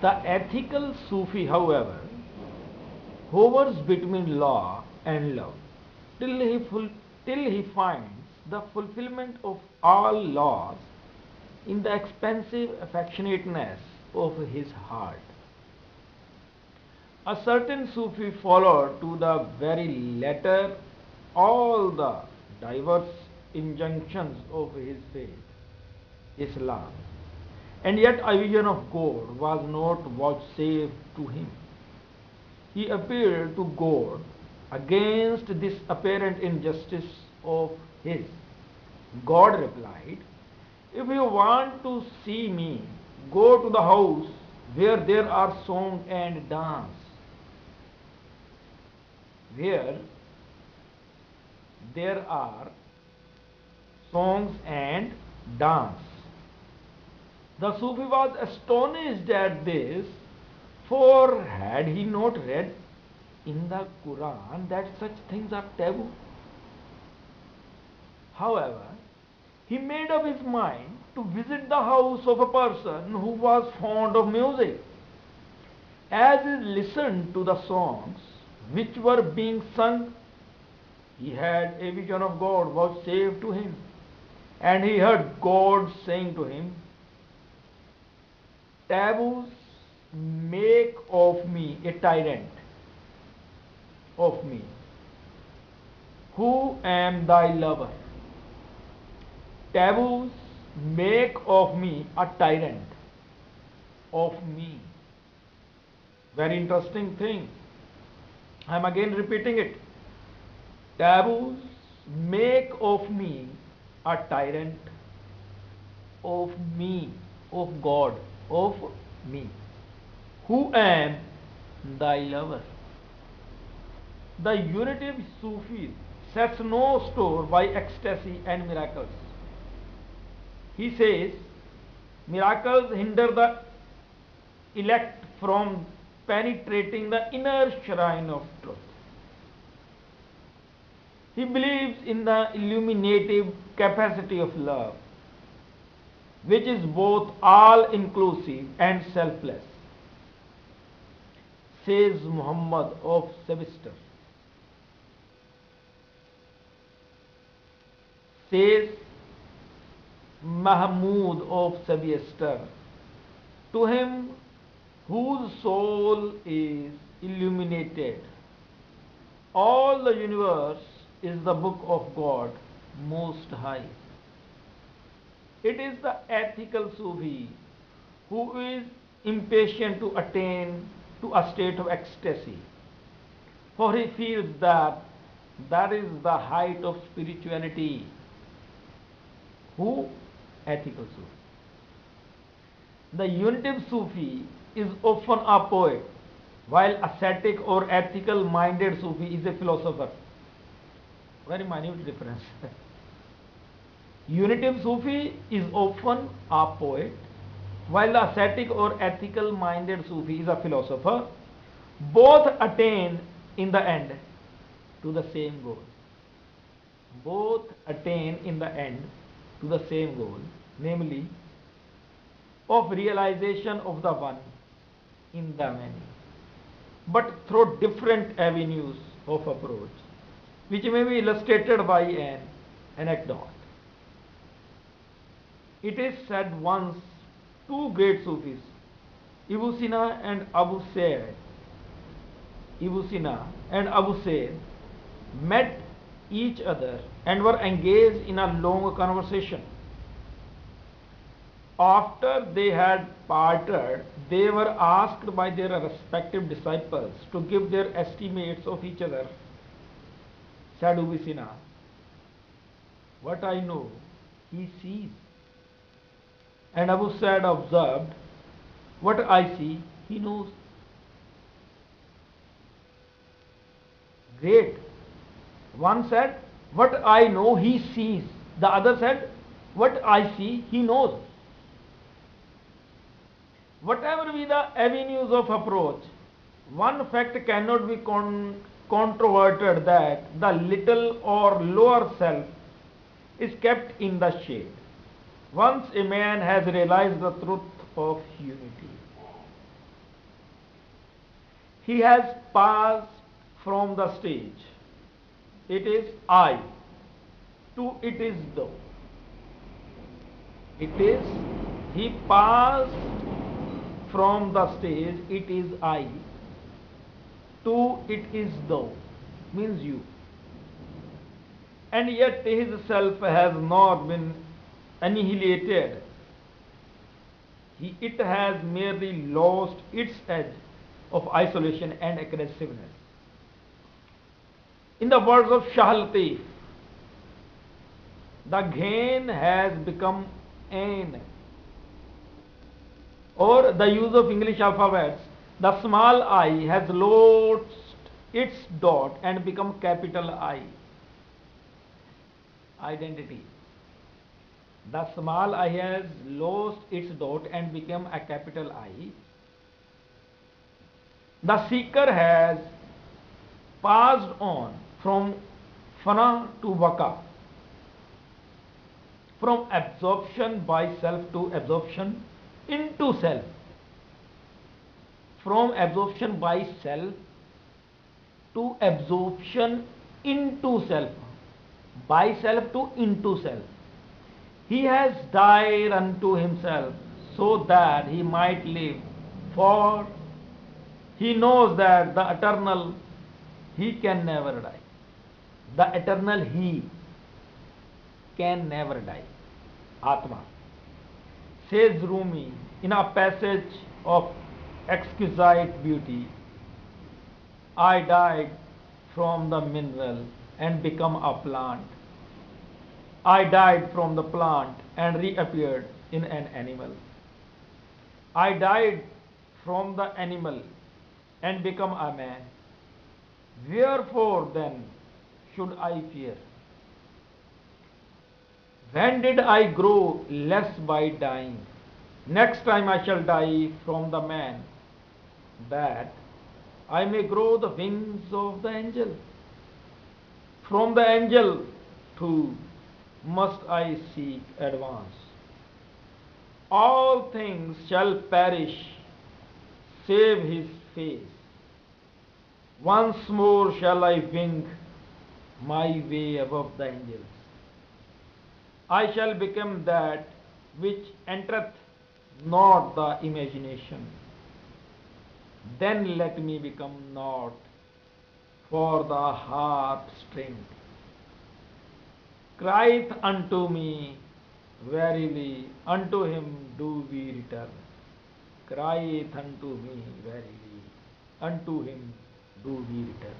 The ethical Sufi, however, hovers between law and love till he finds the fulfillment of all laws in the expansive affectionateness of his heart. A certain Sufi followed to the very letter all the diverse injunctions of his faith, Islam, and yet a vision of God was not vouchsafed to him. He appealed to God against this apparent injustice of his. God replied, "If you want to see me, go to the house where there are song and dance." Where there are songs and dance. The Sufi was astonished at this, for had he not read in the Quran that such things are taboo? However, he made up his mind to visit the house of a person who was fond of music. As he listened to the songs which were being sung, he had a vision of God vouchsafed to him, and he heard God saying to him, "Taboos make of me a tyrant of me, who am thy lover." Taboos make of me a tyrant of me. Very interesting thing. I am again repeating it. Taboos make of me a tyrant of me, of God, of me, who am thy lover. The unitive Sufi sets no store by ecstasy and miracles. He says, miracles hinder the elect from penetrating the inner shrine of truth. He believes in the illuminative capacity of love, which is both all-inclusive and selfless, says Muhammad of Sebister. Says Mahmud of Sebister, to him whose soul is illuminated, all the universe is the book of God Most High. It is the ethical Sufi who is impatient to attain to a state of ecstasy, for he feels that that is the height of spirituality. Who? Ethical Sufi. The unitive Sufi is often a poet, while ascetic or ethical minded Sufi is a philosopher. Very minute difference. Unitive Sufi is often a poet, while the ascetic or ethical minded Sufi is a philosopher. Both attain in the end to the same goal. Both attain in the end to the same goal, namely of realization of the one in the many, but through different avenues of approach, which may be illustrated by an anecdote. It is said once two great Sufis, Ibn Sina and Abu Said, met each other and were engaged in a long conversation. After they had parted, they were asked by their respective disciples to give their estimates of each other. Said Ibn Sina, "What I know, he sees." And Abu Said observed, "What I see, he knows." Great. One said, "What I know, he sees." The other said, "What I see, he knows." Whatever be the avenues of approach, one fact cannot be controverted, that the little or lower self is kept in the shade once a man has realized the truth of unity. He has passed from the stage, it is I, to it is thou. It is, he passed from the stage, it is I, to it is thou, means you. And yet his self has not been annihilated. It has merely lost its edge of isolation and aggressiveness. In the words of Shah Latif, the gain has become an, or the use of English alphabets, the small I has lost its dot and become capital I. Identity. The small I has lost its dot and become a capital I. The seeker has passed on from fana to vaka, from absorption by self to absorption into self, from absorption by self to absorption into self, by self to into self. He has died unto himself so that he might live, for he knows that the eternal he can never die. The eternal he can never die. Atma. Says Rumi in a passage of exquisite beauty, I died from the mineral and become a plant. I died from the plant and reappeared in an animal. I died from the animal and become a man. Wherefore then should I fear? When did I grow less by dying? Next time I shall die from the man, that I may grow the wings of the angel. From the angel too must I seek advance. All things shall perish save his face. Once more shall I wing my way above the angels. I shall become that which entereth not the imagination. Then let me become naught for the harp string. Crieth unto me, verily, unto him do we return. Crieth unto me, verily, unto him do we return.